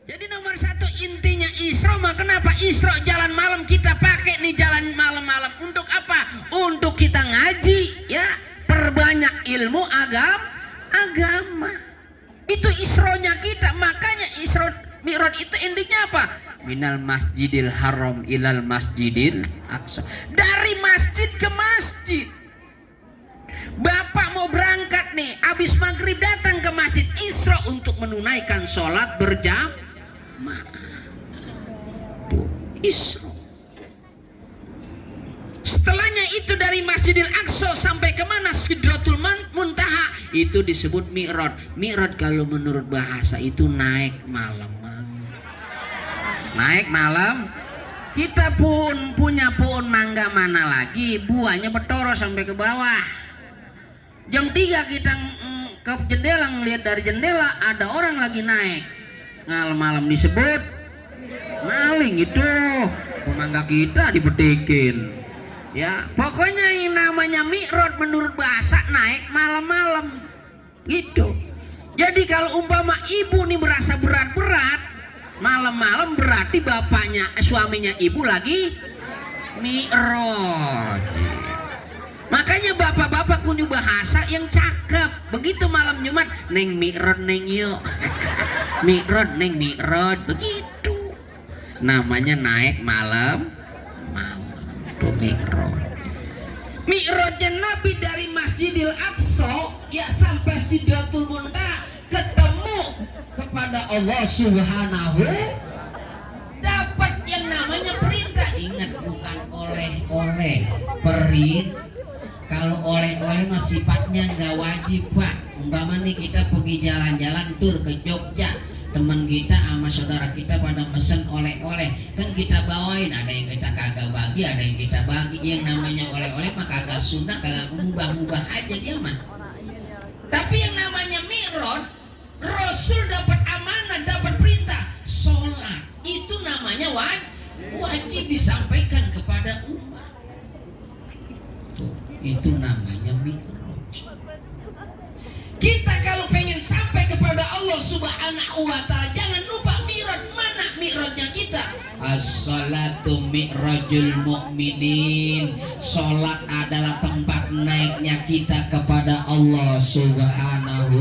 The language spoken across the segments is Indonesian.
Jadi nomor satu intinya Isra, mah kenapa Isra jalan malam kita pakai nih jalan malam-malam untuk apa? Untuk kita ngaji ya, perbanyak ilmu agama. Itu Isronya kita, makanya Isra Mi'raj itu endingnya apa? Minal masjidil haram ilal masjidil aqsa. Dari masjid ke masjid. Bapak mau berangkat nih, habis maghrib datang ke masjid Isra untuk menunaikan sholat berjamaah. Tuh, Isra. Setelahnya itu dari Masjidil Aqsa sampai kemana? Sidratul Muntaha. Itu disebut Mi'raj. Mi'raj kalau menurut bahasa itu naik malam. Naik malam. Kita pun punya pohon mangga mana lagi, buahnya betoro sampai ke bawah. Jam 3 kita ke jendela, ngelihat dari jendela ada orang lagi naik. Malam disebut maling. Itu pemangga kita dipetikin. Ya, pokoknya yang namanya Mi'raj menurut bahasa naik malam-malam. Gitu. Jadi kalau umpama ibu nih berasa berat-berat, malam-malam berarti bapaknya, suaminya ibu lagi Mi'raj. Makanya bapak-bapak punya bahasa yang cakep. Begitu malam Jumat, neng Mi'raj neng yuk. Mi'raj neng Mi'raj, begitu. Namanya naik malam. Tuh Mi'raj. Mi'rajnya Nabi dari Masjidil Aqsa ya sampai Sidratul Muntaha, ketemu kepada Allah Subhanahu, dapat yang namanya perintah. Ingat, bukan oleh-oleh, perintah. Kalau oleh-oleh mah sifatnya nggak wajib, Pak. Umpama nih kita pergi jalan-jalan tur ke Jogja, teman kita sama saudara kita pada pesen oleh-oleh, kan kita bawain. Ada yang kita kagak bagi, ada yang kita bagi. Yang namanya oleh-oleh mah kagak sunnah, kagak mubah-mubah aja dia mah. Tapi yang namanya Mi'raj, Rasul dapat amanah, dapat perintah sholat. Itu namanya wajib disampaikan kepada umat. Tuh, itu namanya Mi'raj. Kita kalau pengen sampai kepada Allah Subhanahu wa ta'ala, jangan lupa Mi'raj. Mana Mi'rajnya kita? As-salatu mi'rajul mu'minin. Salat adalah tempat naiknya kita kepada Allah Subhanahu.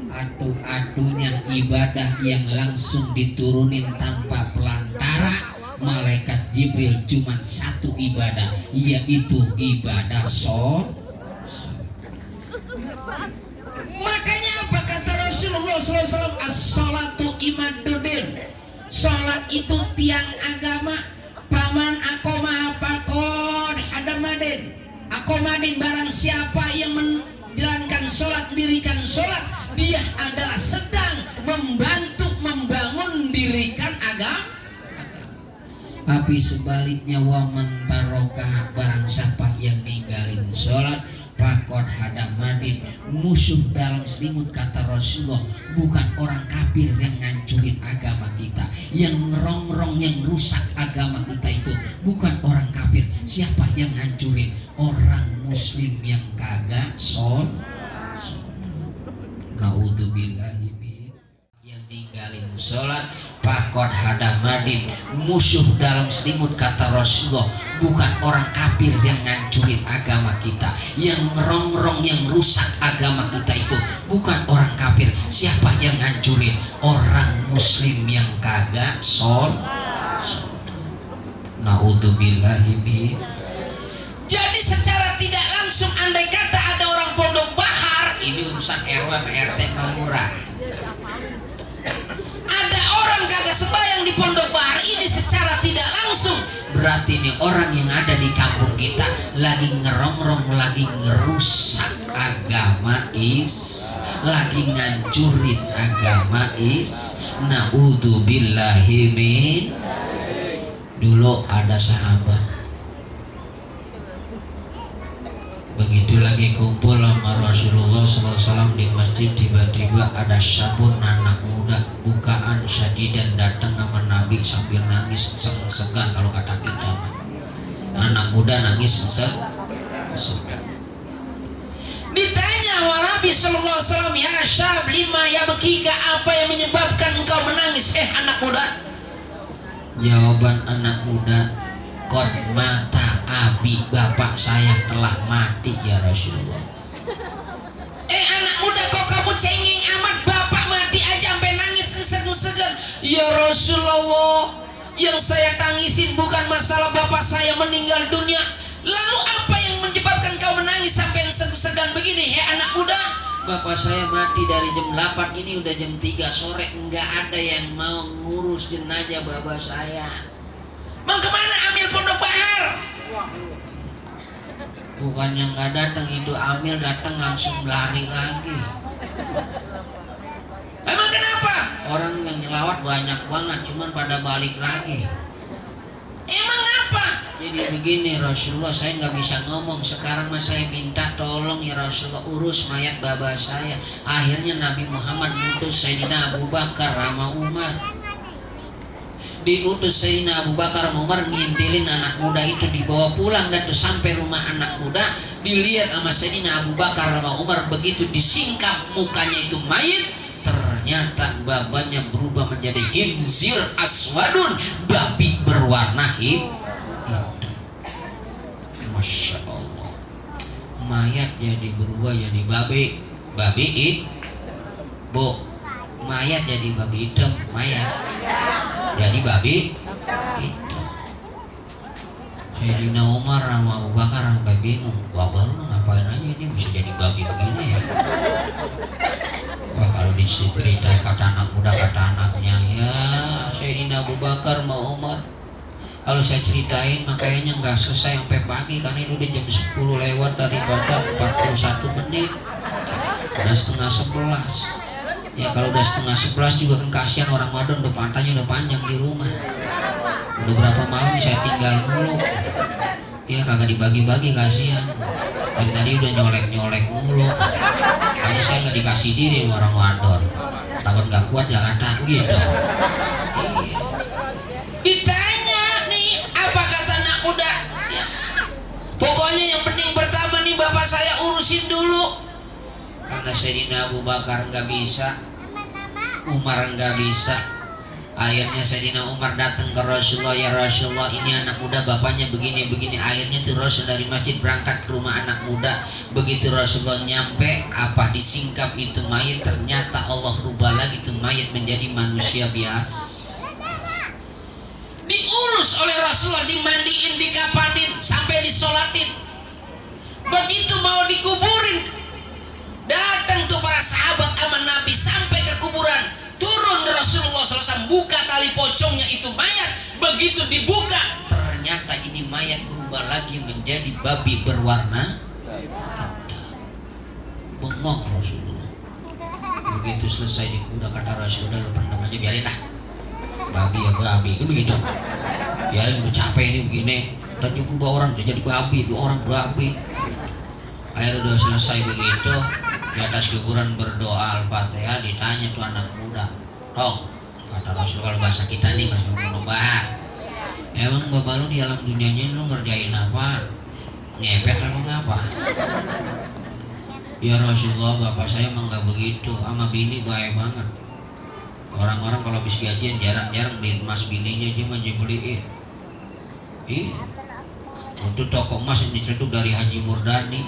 Adu-adunya ibadah yang langsung diturunin tanpa pelantara malaikat Jibril, cuma satu ibadah, yaitu ibadah sholat. Makanya apa kata Rasulullah SAW? As-salatu imaduddin. Salat itu tiang agama. Paman akoma pakon hadamadin. Akomadin, barang siapa yang menjalankan salat, mendirikan salat, dia adalah sedang membantu membangun dirikan agama. Tapi sebaliknya, waman barokah, barang siapa yang ninggalin salat, pakon hadamadin, musuh dalam selimut, kata Rasulullah. Bukan orang kafir yang ngancurin agama kita, yang ngerongrong, yang rusak agama kita itu bukan orang kafir. Siapa yang ngancurin? Orang muslim yang kagak naudzubillahi min, yang ninggalin sholat, pakon hadamadin, musuh dalam selimut, kata Rasulullah. Bukan orang kafir yang ngancurin agama kita, yang ngerongrong, yang rusak agama kita itu bukan orang kafir. Siapa yang ngancurin? Orang muslim yang kagak naudzubillahi min. Jadi secara tidak langsung, andai kata ada orang pondok bahar, ini urusan RW sama RT murah. Ada orang kagak sembahyang di pondok bahar ini secara tidak langsung, berarti ini orang yang ada di kampung kita lagi ngerongrong, lagi ngerusak agama lagi ngancurin agama naudzubillahi min. Dulu ada sahabat, begitu lagi kumpul sama Rasulullah SAW di masjid, tiba-tiba ada sabun anak muda bukaan syadidan datang sama Nabi sambil nangis segan. Kalau kata kita, anak muda nangis segan. Ditanya Nabi sallallahu alaihi wasallam, ya syab lima ya bekika, apa yang menyebabkan engkau menangis anak muda? Jawaban anak muda, qad mata abi, bapak saya telah mati ya Rasulullah. Anak muda, kok kamu cengeng amat, bapak mati aja sampai nangis segan-segan. Ya Rasulullah, yang saya tangisin bukan masalah bapak saya meninggal dunia. Lalu apa yang menyebabkan kau menangis sampai segan-segan begini? Anak muda, bapak saya mati dari jam 8, ini udah jam 3 sore, enggak ada yang mau ngurus jenazah bapak saya. Mau kemana? Amil Pondok Bahar. Bukannya nggak datang, itu Amil datang langsung lari lagi. Emang kenapa? Orang yang nyelawat banyak banget, cuman pada balik lagi. Emang apa? Jadi begini Rasulullah, saya nggak bisa ngomong sekarang, mas saya minta tolong ya Rasulullah, urus mayat baba saya. Akhirnya Nabi Muhammad mengutus Sayyidina Abu Bakar sama Umar. Diutus Sayyidina Abu Bakar sama Umar ngintilin anak muda itu, dibawa pulang dan tuh sampai rumah anak muda, dilihat sama Sayyidina Abu Bakar sama Umar, begitu disingkap mukanya itu mayit, ternyata babanya berubah menjadi hinzir aswadun, babi berwarna hitam. Masya Allah, mayat jadi berubah jadi babi. Bu, mayat jadi babi hitam, mayat jadi babi hitam. Sayyidina Umar sama Abu Bakar sampai bingung, bapak lu ngapain aja ini bisa jadi babi begini ya? Wah, kalau dicerita kata anak muda, kata anaknya, ya Sayyidina Abu Bakar sama Umar, kalau saya ceritain makanya nggak selesai sampai pagi, karena itu udah jam 10 lewat daripada 41 menit, udah setengah 11. Ya kalau udah setengah 11 juga kan kasihan orang madon, udah pantainya udah panjang di rumah, udah berapa malam saya tinggal mulu. Ya kagak dibagi-bagi, kasihan. Dari tadi udah nyolek mulu. Kayaknya saya nggak dikasih diri sama orang madon, takut nggak kuat Jakarta gitu. Iya. Ditanya nih, apa kata anak muda? Ya. Pokoknya yang penting pertama nih bapak saya urusin dulu. Karena Sayyidina Abu Bakar nggak bisa, Umar nggak bisa. Akhirnya Sayyidina Umar datang ke Rasulullah, ya Rasulullah, ini anak muda bapaknya begini-begini. Akhirnya tuh Rasul dari masjid berangkat ke rumah anak muda. Begitu Rasulullah nyampe, apa disingkap itu mayat, ternyata Allah rubah lagi tuh mayat menjadi manusia biasa. Diurus oleh Rasulullah, dimandiin, dikapanin, sampai disolatin. Begitu mau dikuburin, datang tuh para sahabat aman Nabi sampai ke kuburan, turun Rasulullah SAW, buka tali pocongnya itu mayat. Begitu dibuka, ternyata ini mayat berubah lagi menjadi babi berwarna hitam. Bengong Rasulullah. Begitu selesai dikuda, kata Rasulullah, namanya biarin lah, babi ya babi, kan begitu. Biarin, udah capek ini begini, dan berubah orang jadi babi, 2 orang babi. Akhirnya udah selesai begitu, di atas kuburan berdoa Al-Fatihah, ditanya tuh anak muda, "Tong," kata Rasul, kalau bahasa kita nih, bahasa Pondok Bahar, "Emang bapak lu di alam dunianya lu ngerjain apa? Ngepet emang apa?" "Ya Rasulullah, bapak saya emang gak begitu, sama bini baik banget. Orang-orang kalau habis gajian jarang-jarang beli emas bininya, dia mah beliin. Iya, untuk toko emas yang dicetuk dari Haji Murdani,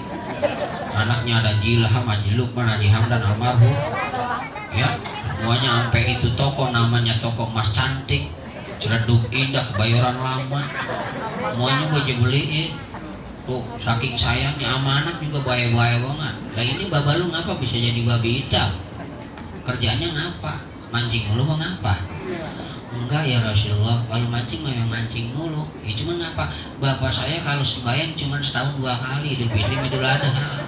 anaknya ada Jilham, Haji Lukman, Haji Hamdan almarhum, ya semuanya sampai itu toko namanya toko emas cantik, Ciledug Indah, Kebayoran Lama, semuanya gue beliin. Tuh saking sayangnya, amanat juga baik-baik banget. Lah ini bapak lu ngapa bisa jadi babi hitam? Kerjanya ngapa? Mancing mulu mau ngapa?" "Enggak ya Rasulullah, kalau mancing memang mancing mulu. Ya cuma ngapa? Bapak saya kalau sembahyang cuma setahun 2 kali, Idul Fitri, Idul Adha."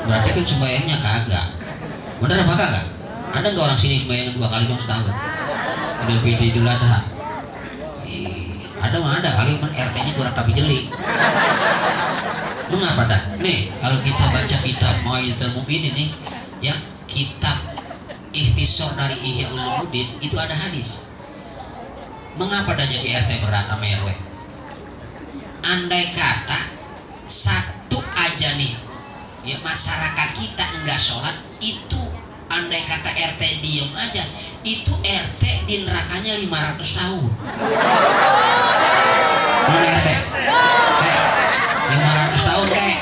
"Berarti kan sembahyangnya kagak. Bener apa kagak? Ada nggak orang sini sembahyang 2 kali dong setahun? Idul Fitri, Idul Adha?" "Ada mah ada kali, cuman RT-nya kurang tapi jeli." "Lu ngapa dah? Nih, kalau kita baca kitab Ma'idatul Mu'minin nih, ya kitab Ikhtisar dari Ihya Ulumuddin, itu ada hadis. Mengapa dah jadi RT berat sama RW? Andai kata satu aja nih Ya masyarakat kita enggak sholat itu, andai kata RT diem aja, itu RT di nerakanya 500 tahun. Mana RT? 500 tahun deh.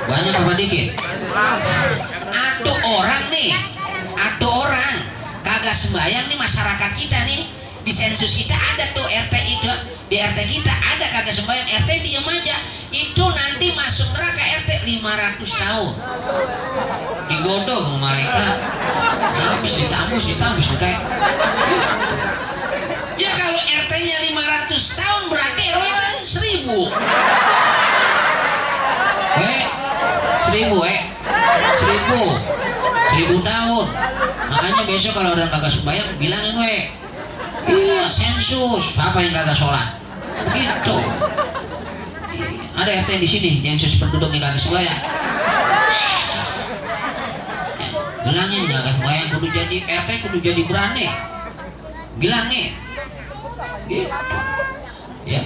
Banyak apa dikit? Ada orang nih, ada orang kagak sembahyang nih, masyarakat kita nih, di sensus kita ada tuh RT itu, di RT kita ada kagak sembahyang, RT diem aja, itu nanti masuk neraka RT 500 tahun. Digodok sama malaikat, habis ditambus udah. Ya kalau RT-nya 500 tahun berarti RW kan 1000. 1000 tahun. Makanya besok kalau orang kagak sembahyang bilangin iya sensus, apa yang kagak sholat begitu. Ada RT di sini sensus penduduk yang kagak sembahyang, bilangin kagak sembahyang kudu jadi RT, kudu jadi berani, bilangin gitu ya.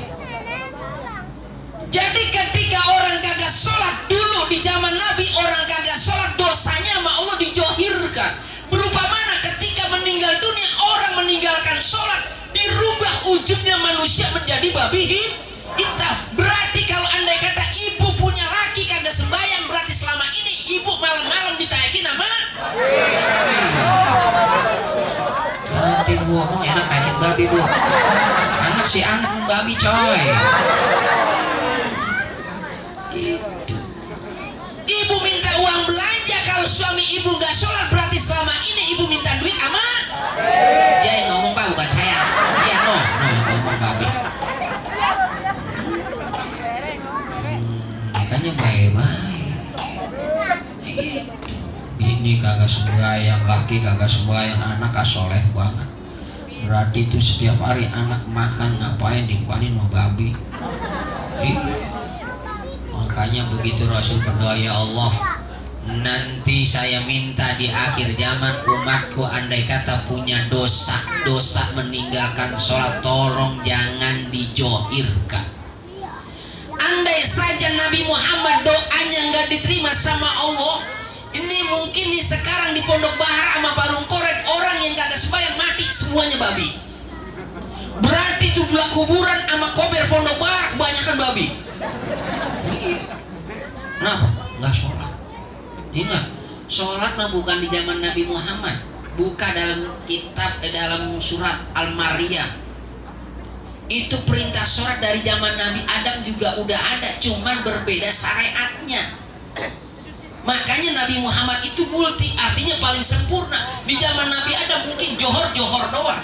Jadi ketika orang kagak sholat dulu di zaman Nabi, orang kagak sholat dosanya sama Allah dijohirkan. Berupa mana ketika meninggal dunia, orang meninggalkan sholat, dirubah wujudnya manusia menjadi babi hitam. Berarti kalau andai kata ibu punya laki kagak sembahyang, berarti selama ini ibu malam-malam ditayakin sama babi. Bu, enak tayakin babi bu. Anak si anak babi coy. Ibu minta uang belanja, kalau suami ibu gak sholat berarti selama ini ibu minta duit sama dia yang ngomong pak, bukan saya. Dia ngomong babi. Makanya baik-baik ini kagak sembahyang, laki kagak sembahyang, anak asoleh banget, berarti itu setiap hari anak makan ngapain dipanin sama babi. Makanya begitu Rasul berdoa, ya Allah, nanti saya minta di akhir zaman umatku andai kata punya dosa meninggalkan sholat, tolong jangan dijohirkan. Andai saja Nabi Muhammad doanya nggak diterima sama Allah, ini mungkin nih sekarang di Pondok Bahar sama Parung Koret orang yang kagak sembahyang mati semuanya babi. Berarti itu belah kuburan sama kober Pondok Bahar kebanyakan babi. Kenapa? Nggak sholat. Ingat, sholat mah bukan di zaman Nabi Muhammad. Buka dalam kitab, dalam surat Al-Maryam. Itu perintah sholat dari zaman Nabi Adam juga udah ada, cuman berbeda syariatnya. Makanya Nabi Muhammad itu multi, artinya paling sempurna. Di zaman Nabi Adam mungkin johor doang.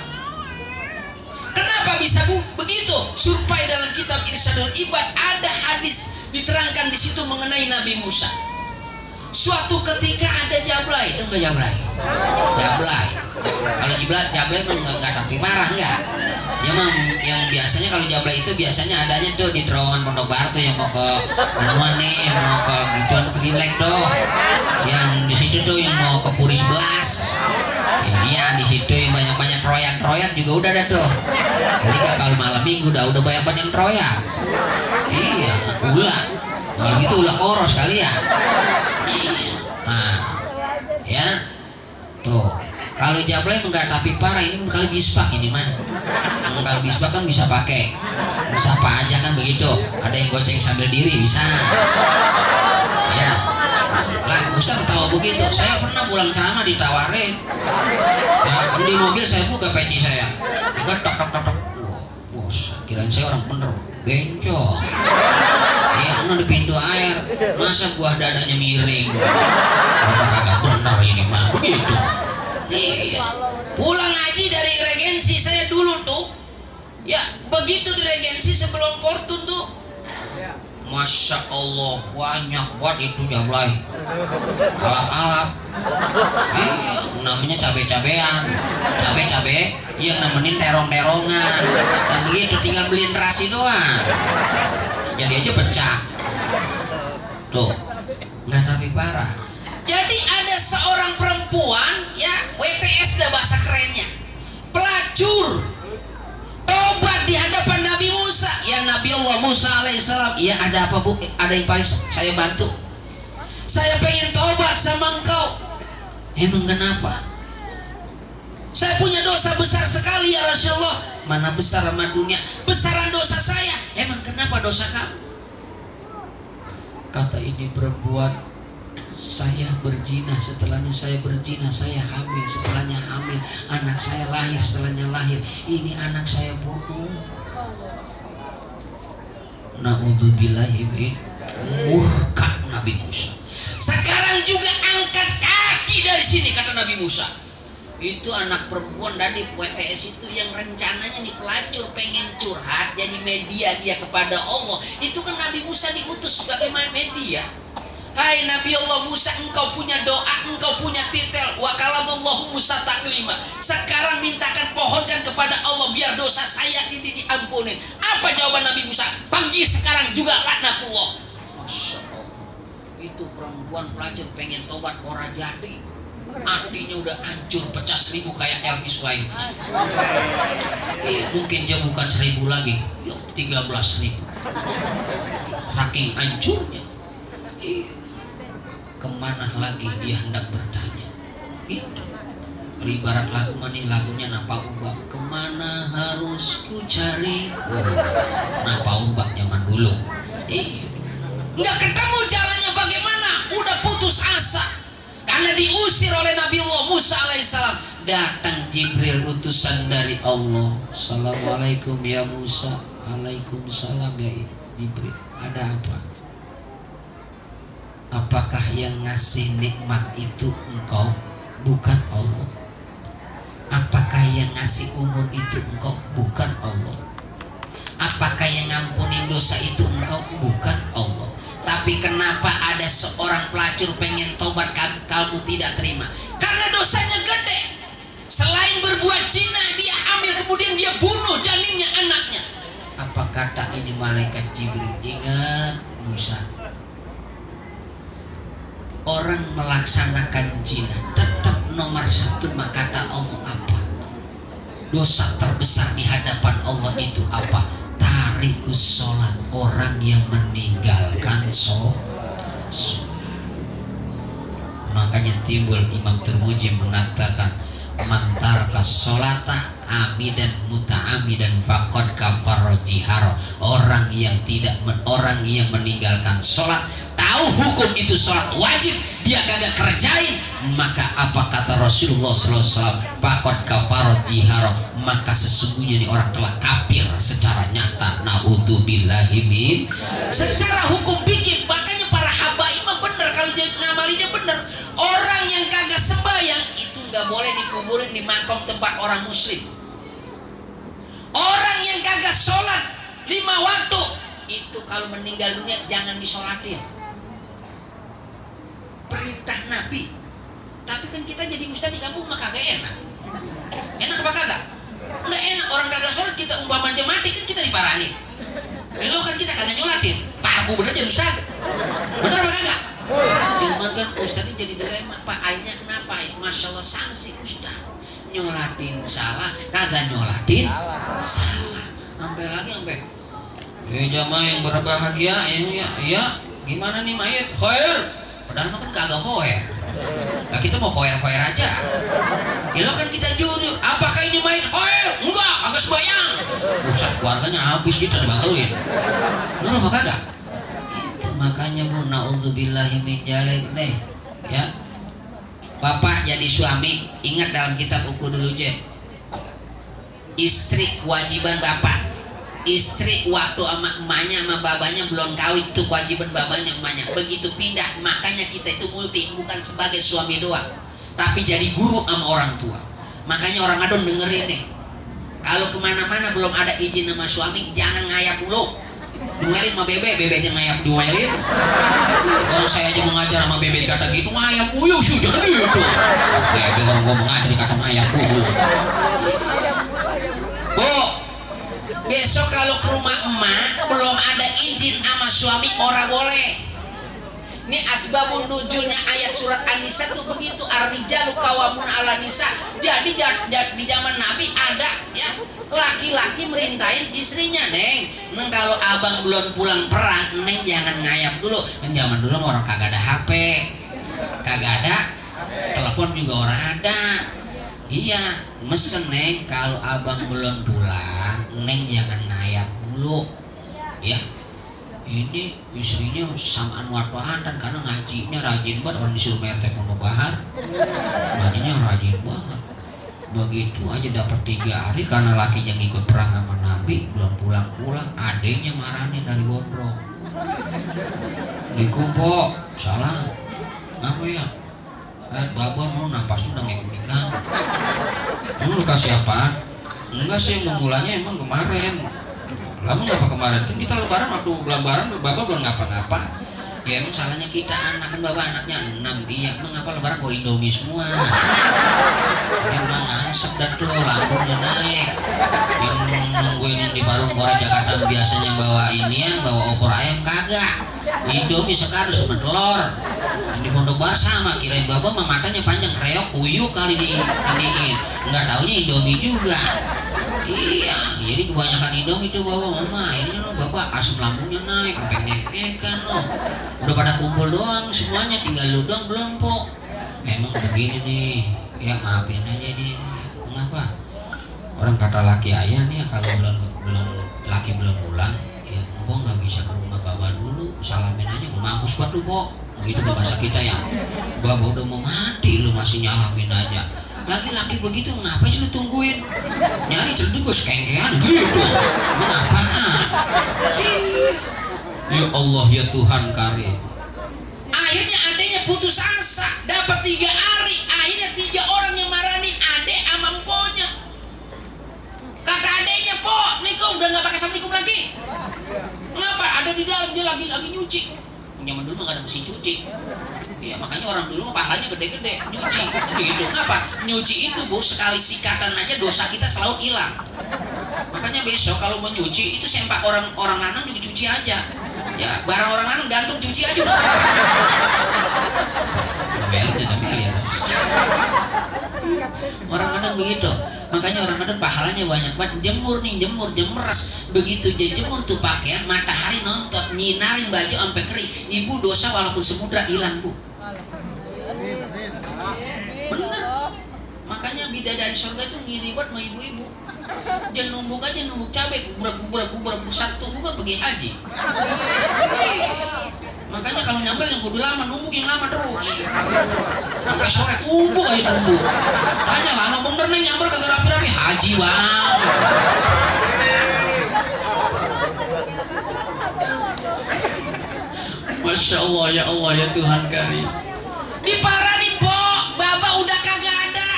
Kenapa bisa begitu? Supaya dalam kitab Irsyadul Ibad ada hadis diterangkan di situ mengenai Nabi Musa. Suatu ketika ada Jablay, enggak Jablay. Kalau Jablay enggak tapi marah enggak. Yang biasanya kalau Jablay itu biasanya adanya tuh di terowongan Pondok Bahar tuh, yang mau ke Benuan nih, mau ke gituan Gilek tuh. Yang di situ tuh yang mau ke Puri 11. Iya di situ yang banyak troyak juga udah ada tuh. Jadi kalau malam minggu udah banyak troyak. Iya, ulah. Kalau gitu ulah koros kali ya. Nah, ya tuh. Kalau Jablay enggak tapi parah, ini kali bispak ini mah. Kalau bispak kan bisa pakai, bisa apa aja kan begitu. Ada yang goceng sambil diri bisa. Ya. Lah, Ustaz tahu begitu. Saya pernah pulang ceramah ditawarin. Ya, di mobil saya buka peci saya. Tok. Bos, kirain saya orang bener. Bencong. Iya, di pintu air. Masa buah dadanya miring? Apa kagak bener ini mah? Begitu. Iya. Pulang haji dari regensi saya dulu tuh. Ya, begitu di regensi sebelum Fortun tuh. Masya Allah, banyak buat itu Jablay. Alap-alap. Iya, namanya cabe-cabean. Cabe yang nemenin terong-terongan. Dan begitu tinggal beliin terasi doang. Jadi aja pecah. Tuh, nggak tapi parah. Jadi ada seorang perempuan, ya WTS dah bahasa kerennya, pelacur, tobat di hadapan Nabi Musa. Ya Nabi Allah Musa alaihissalam, ya ada apa bu? Ada yang paling saya bantu. Saya pengen tobat sama engkau. Emang kenapa? Saya punya dosa besar sekali ya Rasulullah. Mana besar sama dunia? Besaran dosa saya. Emang kenapa dosa kamu? Kata ini perempuan, saya berzina, setelahnya saya berzina, saya hamil, setelahnya hamil, anak saya lahir, setelahnya lahir, ini anak saya bunuh. Na'udzubillahi min murka Nabi Musa. Sekarang juga angkat kaki dari sini, kata Nabi Musa. Itu anak perempuan dari WTS itu yang rencananya nih pelacur pengen curhat jadi media dia kepada Allah. Itu kan Nabi Musa diutus sebagai media. Hai Nabi Allah Musa, engkau punya doa, engkau punya titel. Wa kalamallahu Musa taklima. Sekarang mintakan, pohonkan kepada Allah biar dosa saya ini diampunin. Apa jawaban Nabi Musa? Panggil sekarang juga laknatullah. Masya Allah. Itu perempuan pelacur pengen tobat orang jadi. Artinya udah hancur, pecah 1000 kayak Elvis Wahid. Mungkin dia bukan 1000 lagi, 13.000. Saking hancurnya. Kemana lagi dia hendak bertanya? Gitu. Ibarat lagu mana lagunya Napa Ubah. Kemana harus ku cari? Napa Ubah zaman dulu. Nggak ketemu jalannya bagaimana? Udah putus asa. Karena diusir oleh Nabi Allah Musa alaihissalam. Datang Jibril utusan dari Allah. Assalamualaikum ya Musa. Waalaikumsalam ya Jibril. Ada apa? Apakah yang ngasih nikmat itu engkau? Bukan Allah. Apakah yang ngasih umur itu engkau? Bukan Allah. Apakah yang ngampunin dosa itu engkau? Bukan Allah. Tapi kenapa ada seorang pelacur pengen tobat kamu tidak terima? Karena dosanya gede. Selain berbuat zina, dia hamil, kemudian dia bunuh janinnya, anaknya. Apa kata ini malaikat Jibril? Ingat Musa, orang melaksanakan zina tetap nomor 1, maka kata Allah apa? Dosa terbesar di hadapan Allah itu apa? Tarikus sholat, orang yang meninggalkan sholat. Makanya timbul Imam Tirmidzi mengatakan, mantarkas sholata amidan muta'amidan faqad kafara jihara. Orang yang meninggalkan sholat, tahu hukum itu sholat wajib, dia kagak kerjain, maka apa kata Rasulullah SAW? Faqad kafara jihara, maka sesungguhnya ini orang telah kafir secara nyata. Na'udzubillahi min. Secara hukum fikih, makanya para habaib mah bener kalau dia ngamalinya bener. Orang yang kagak sembahyang itu nggak boleh dikuburin di makam tempat orang muslim. Orang yang kagak sholat 5 waktu itu kalau meninggal dunia jangan disolatin. Perintah Nabi. Tapi kan kita jadi ustaz di kampung mah kagak enak. Enak apa kagak? Nggak enak, orang kagak sholat kita umpama aja mati kan kita diparahin. Lo kan kita kagak nyolatin. Pak aku bener jadi ustaz. Bener apa kagak? Cuman kan ustaznya jadi dilema. Pak akhirnya kenapa? Masya Allah sanksi ustaz. Nyolatin salah, kagak nyolatin salah. Sampai lagi sampai jamaah yang berbahagia ya gimana nih mayat? Khair. Padahal mah kan kagak khair. Nah kita mau khair-khair aja. Ya lo kan kita jujur. Apakah ini mayat khair? Enggak, agak sebayang. Ustaz keluarganya habis kita dibantuin. Bener apa kagak? Makanya Bu, na'udzubillahi min dzalik deh. Ya. Bapak jadi suami, ingat dalam kitab uku dulu je. Istri kewajiban bapak. Istri waktu sama emaknya sama babanya belum kawin itu kewajiban babanya emaknya. Begitu pindah, makanya kita itu multi, bukan sebagai suami doang, tapi jadi guru sama orang tua. Makanya orang adon dengerin nih. Kalau kemana-mana belum ada izin sama suami, jangan ngayap dulu. Duelin sama bebe, bebenya ngayap duelin. Kalau saya aja mengajar sama bebe dikata gitu, ngayap uyuh sih, jangan gitu. Bebe orang gua mengajar dikata ngayap uyuh. Bu, besok kalau ke rumah emak belum ada izin sama suami, ora boleh. Ini asbabun nuzulnya ayat surat An-Nisa tuh begitu, ar-rijalu qawwamun 'ala nisa. Jadi di zaman Nabi ada ya laki-laki merintahin istrinya, Neng kalau abang belum pulang perang, Neng jangan ngayap dulu. Kan zaman dulu orang kagak ada HP, kagak ada telepon juga orang ada. Iya, mesen Neng kalau abang belum pulang, Neng jangan ngayap dulu. Ya. Ini istrinya samaan wartaan karena ngajinya rajin banget, orang disuruh mertek Pondok Bahar, ngajinya rajin banget. Begitu aja dapat 3 hari karena lakinya ngikut perang sama Nabi belum pulang-pulang, adenya marahin dari Gondrong. Dikumpul salah apa ya? Baba mau napas udah ngikut nikah. Lu kasih apa? Enggak sih, memulanya emang kemarin. Kamu ngapa kemarin? Kan kita lebaran, waktu lebaran bapak belum ngapa-ngapa. Ya emang salahnya kita, anak kan bapak anaknya 6. Iya, emang ngapa lebaran bawa Indomie semua? Emang ansep dah tuh, lambungnya naik. Yang nungguin di warung Korea Jakarta biasanya bawa inian, bawa opor ayam kagak. Indomie sekarang sama telur. Di Pondok Bahar sama, kirain bapak mah matanya panjang, reok kuyuk kali di iniin. Nggak taunya Indomie juga. Iya, jadi kebanyakan Indomie itu bawa mama. Akhirnya bapak asam lambungnya naik, sampai ngek-ngekan Udah pada kumpul doang semuanya, tinggal lu doang belum po. Memang begini nih, ya maafin aja nih. Kenapa? Orang kata laki ayah nih, kalau laki belum pulang, ya empok nggak bisa ke rumah bapak dulu, salamin aja, mampus banget tuh po. Gitu ke bahasa kita ya, bapak udah mau mati lu masih nyalamin aja. Laki-laki begitu ngapain sih lu tungguin? Nyari cerdugus kengkean gitu. Mengapa? Ya Allah ya Tuhan karim. Akhirnya adenya putus asa, dapat 3 hari. Akhirnya 3 orang yang marahin adek sama emponya. Kata adeknya, "Po, Niko udah nggak pakai assalamualaikum lagi." Ngapa? Ada di dalam, dia lagi nyuci. Zaman dulu nggak ada mesin cuci. Ya makanya orang dulu pahalanya gede-gede nyuci. Gitu. Ngapa? Nyuci itu Bu, sekali sikatan aja dosa kita selalu hilang. Makanya besok kalau mau nyuci itu sempak orang lanang juga cuci aja. Ya barang orang lanang gantung cuci aja udah. Gamel. Orang kadang begitu. Makanya orang kadang pahalanya banyak banget. Jemur jemeres. Begitu dia jemur tuh pakaian, matahari nonton, nyinarin baju sampai kering. Ibu dosa walaupun semudra hilang Bu. Bener. Makanya bidadari surga itu ngiri banget sama ibu-ibu. Jangan numbuk aja, numbuk cabai, gubrak satu tumbuk kan pergi haji. Makanya kalau nyambel yang kudu lama, numbuk yang lama terus. Sampai sore tumbuk aja tumbuk. Hanya lama bener nih nyambel kagak rapi-rapi, haji bang. Masya Allah ya Tuhan karim. Diparahin po, bapak udah kagak ada.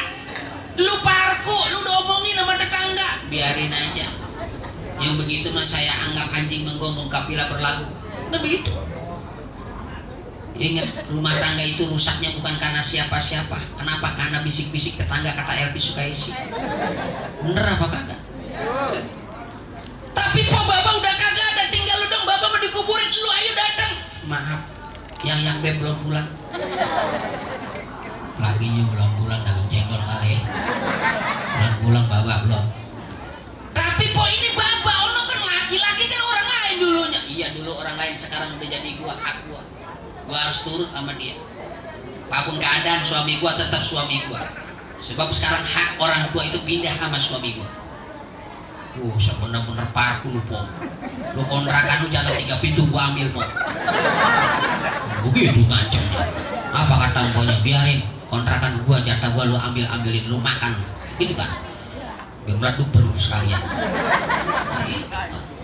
Lu parku, lu udah omongin sama tetangga. Biarin aja. Yang begitu mah saya anggap anjing menggonggong kapilah berlagu. Nah begitu. Ingat, rumah tangga itu rusaknya bukan karena siapa-siapa. Kenapa? Karena bisik-bisik tetangga, kata Elvi Sukaisi. Bener apa kagak? Tapi po bapak udah kagak ada, tinggal lu dong, bapak mau dikuburin, lu ayo datang. Maaf, yang beb belum pulang. Lakinya belum pulang, dagang jengkol kali. Belum pulang bapak belum. Tapi po ini bapak, ono kan laki-laki kan orang lain dulunya. Iya dulu orang lain, sekarang udah jadi gua, hak gua. Gua harus turut sama dia. Apapun keadaan suami gua tetap suami gua. Sebab sekarang hak orang tua itu pindah sama suami gua. Sebenar-benar parku lu po. Lu kontrakan lu jatah 3 pintu gua ambil po. Begitu ngancamnya. Apa kata emponya? Biarin kontrakan gua, jatah gua lu ambilin, lu makan. Gitu kan? Biar meleduk perlu sekalian.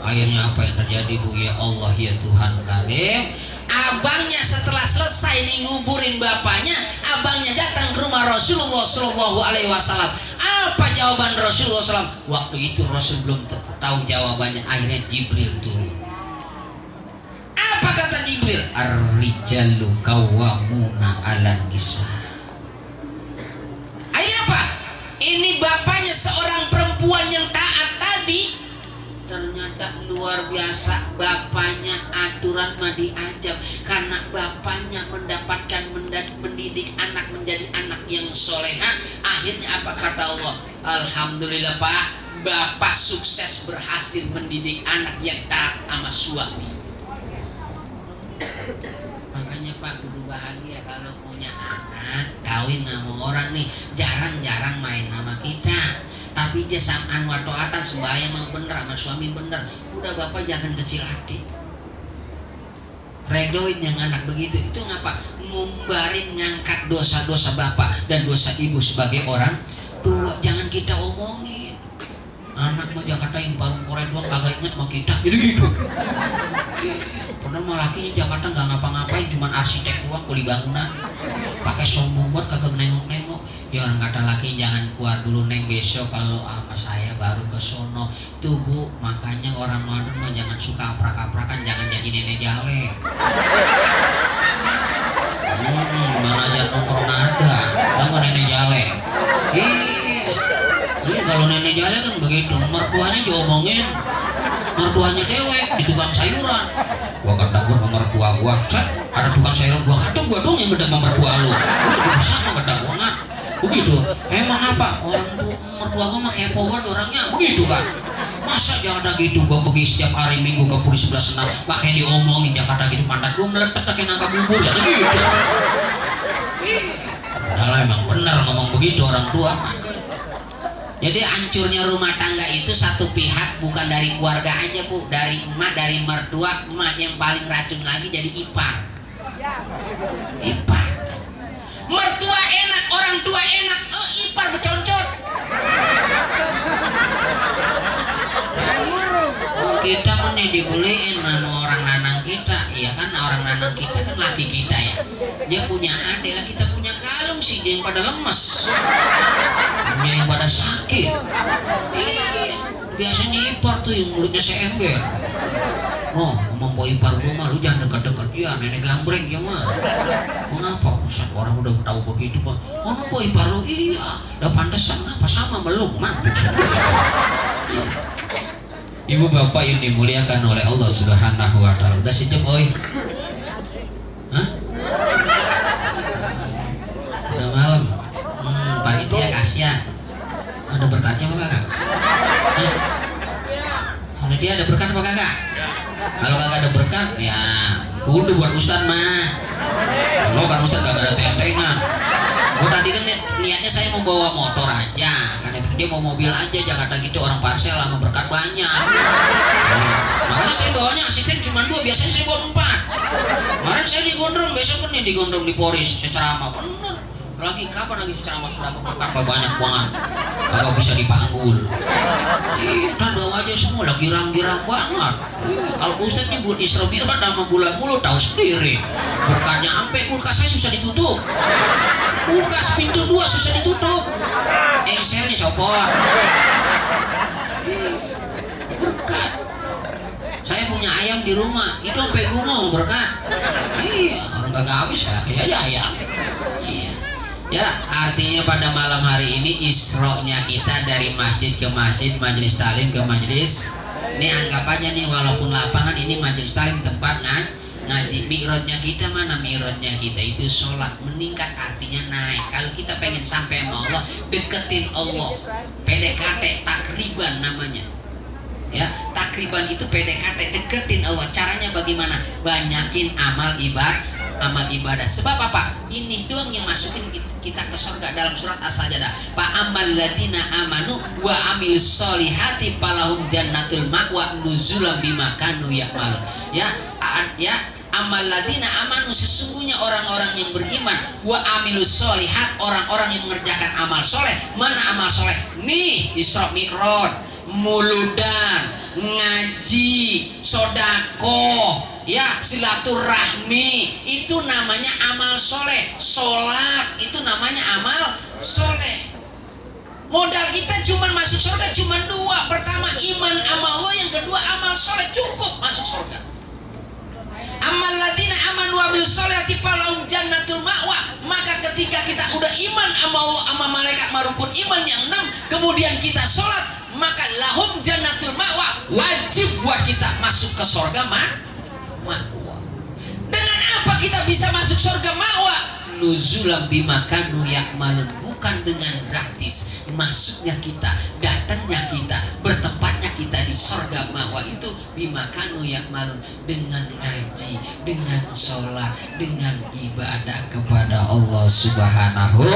Akhirnya apa yang terjadi Bu? Ya Allah ya Tuhan karim. Abangnya setelah selesai nih nguburin bapaknya, abangnya datang ke rumah Rasulullah Shallallahu Alaihi Wasallam. Apa jawaban Rasulullah SAW? Waktu itu Rasul belum tahu jawabannya. Akhirnya Jibril turun. Apa kata Jibril? Ar-rijalu qawwamuna 'alan nisa. Akhirnya apa? Ini bapaknya seorang perempuan yang taat tadi ternyata luar biasa. Bapaknya aturan mah diajab, karena bapaknya mendapatkan mendidik anak menjadi anak yang soleha. Akhirnya apa kata Allah? Alhamdulillah Pak, bapak sukses berhasil mendidik anak yang taat sama suami. Makanya Pak kudu bahagia kalau punya anak kawin sama orang nih, jarang-jarang main sama kita. Tapi dia samaan wa taatan, sembahyang mau bener sama suami bener. Udah bapak jangan kecil hati. Redoin yang anak begitu itu ngapa? Ngumbarin ngangkat dosa-dosa bapak dan dosa ibu sebagai orang tua. Jangan kita omongin. Anak mah Jakarta yang parung korek doang kagak inget sama kita. Jadi gitu. Padahal mah lakinya Jakarta nggak ngapa-ngapain, cuman arsitek doang, kuli bangunan. Pakai sombong buat kagak nengok-nengok. Ya orang kata laki jangan keluar dulu neng, besok kalau sama saya baru ke sono. Tuh Bu, makanya orang Madun mah jangan suka aprak-aprakan, jangan jadi nenek jale. Mana aja nongkrong nada, kamu nenek jale. Ini kalau nenek jale kan begitu, mertuanya diomongin, mertuanya dewek di tukang sayuran. Gua kata gua sama mertua gua, ada tukang sayuran, gua kata gua dong yang beda sama mertua lu. Lu bisa sama kata gua nggak? Begitu. Emang apa? Orang mertua gua mah kepo banget orangnya. Begitu kan? Masa Jakarta gitu? Gua pergi setiap hari Minggu ke Puri 11 Senam, pakai diomongin Jakarta gitu, pantat gua meletak pakai nangka bubur ya gitu. Padahal emang benar ngomong begitu orang tua. Jadi hancurnya rumah tangga itu satu pihak, bukan dari keluarga aja Bu, dari emak, dari mertua. Emak yang paling racun lagi jadi ipar. Ipar. Mertua enak, orang tua enak, ipar berconcot. Kita kan nih dibeliin sama orang nanang kita, iya kan, orang nanang kita kan laki kita ya. Dia punya adik lah, kita punya kalung sih, dia yang pada lemes, dia yang pada sakit. Biasanya ipar tuh yang mulutnya seember. Oh, ngomong po ipar gua mah lu jangan dekat-dekat dia, nenek gambreng ya mah. Mengapa? Ustaz, orang udah tahu begitu Pak. Oh, po ipar lu, iya. Udah pantesan apa sama meluk mah. Ibu bapak yang dimuliakan oleh Allah Subhanahu wa taala. Udah sejam oi. Hah? Udah malam. Panitia kasihan. Ada berkatnya apa kagak? Hah? Dia ada berkat apa kagak? Kalau kagak ada berkat, ya kudu buat Ustaz mah. Kalau kan Ustaz kagak ada tentengan. Gua tadi kan niatnya saya mau bawa motor aja, karena itu dia mau mobil aja. Jakarta gitu orang parsel sama berkat banyak. Makanya saya bawanya asisten cuma 2, biasanya saya bawa 4. Kemarin saya digondrong, besok kan digondrong di Poris, saya ceramah. Bener. Lagi kapan lagi ceramah sudah berkat banyak banget. Kagak bisa dipanggul. Udah doa aja semua lagi girang-girang banget. Kalau Ustaz nih buat Isra Mi'raj sama bulan mulu tahu sendiri. Berkatnya sampai kulkas saya susah ditutup. Kulkas pintu 2 susah ditutup. Engselnya copot. Berkat. Saya punya ayam di rumah, itu sampai rumah berkat. Iya, orang kagak habis ya, kayak aja ayam. Iya. Ya, artinya pada malam hari ini isro'nya kita dari masjid ke masjid, majelis talim ke majelis. Ini anggap aja nih, walaupun lapangan ini majelis talim tempat ngaji. Mi'rajnya kita mana? Mi'rajnya kita itu sholat, meningkat artinya naik. Kalau kita pengen sampai sama Allah, deketin Allah. PDKT takriban namanya. Ya, takriban itu PDKT, deketin Allah. Caranya bagaimana? Banyakin amal ibadah. Sebab apa? Ini doang yang masukin kita ke surga. Dalam surat As-Sajdah, fa'amal ladina amanu wa amilus solihati falahum jannatul ma'wa nuzulan bima kanu ya'malun. Ya, amal ladina amanu, sesungguhnya orang-orang yang beriman, wa amilus solihat, orang-orang yang mengerjakan amal soleh. Mana amal soleh? Nih, Isra Mi'raj, muludan, ngaji, sodako, ya, silaturahmi, itu namanya amal soleh. Sholat itu namanya amal soleh. Modal kita cuma masuk surga cuma 2. Pertama iman sama Allah, yang kedua amal soleh, cukup masuk surga. Amal ladina aman wa bil sholati falahum jannatul ma'wa. Maka ketika kita udah iman sama Allah, sama malaikat, marukun iman yang 6, kemudian kita sholat, maka lahum jannatul ma'wa, wajib buat membuat kita masuk ke surga ma'wa. Dengan apa kita bisa masuk surga ma'wa? Nuzulam bimakanu yakmalun, bukan dengan gratis. Masuknya kita, datangnya kita, bertempatnya kita di surga ma'wa itu bimakanu yakmalun, dengan ngaji, dengan sholat, dengan ibadah kepada Allah Subhanahu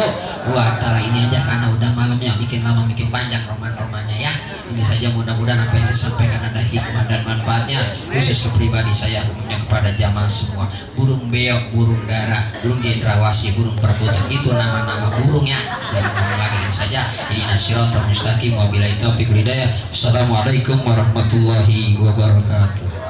wa ta'ala. Ini aja karena udah malamnya, bikin lama bikin panjang roman-romannya ya. Ini saja, mudah-mudahan apa yang saya sampaikan ada hikmah dan manfaatnya, khusus ke pribadi saya, umumnya kepada jamaah semua. Burung beok, burung dara, burung jendrawasi, burung perkutut, itu nama-nama burung ya. Jangan ngomong lagi. Ini saja. Ini Siratal Mustaqim, wabillahi taufiq wal hidayah. Assalamualaikum warahmatullahi wabarakatuh.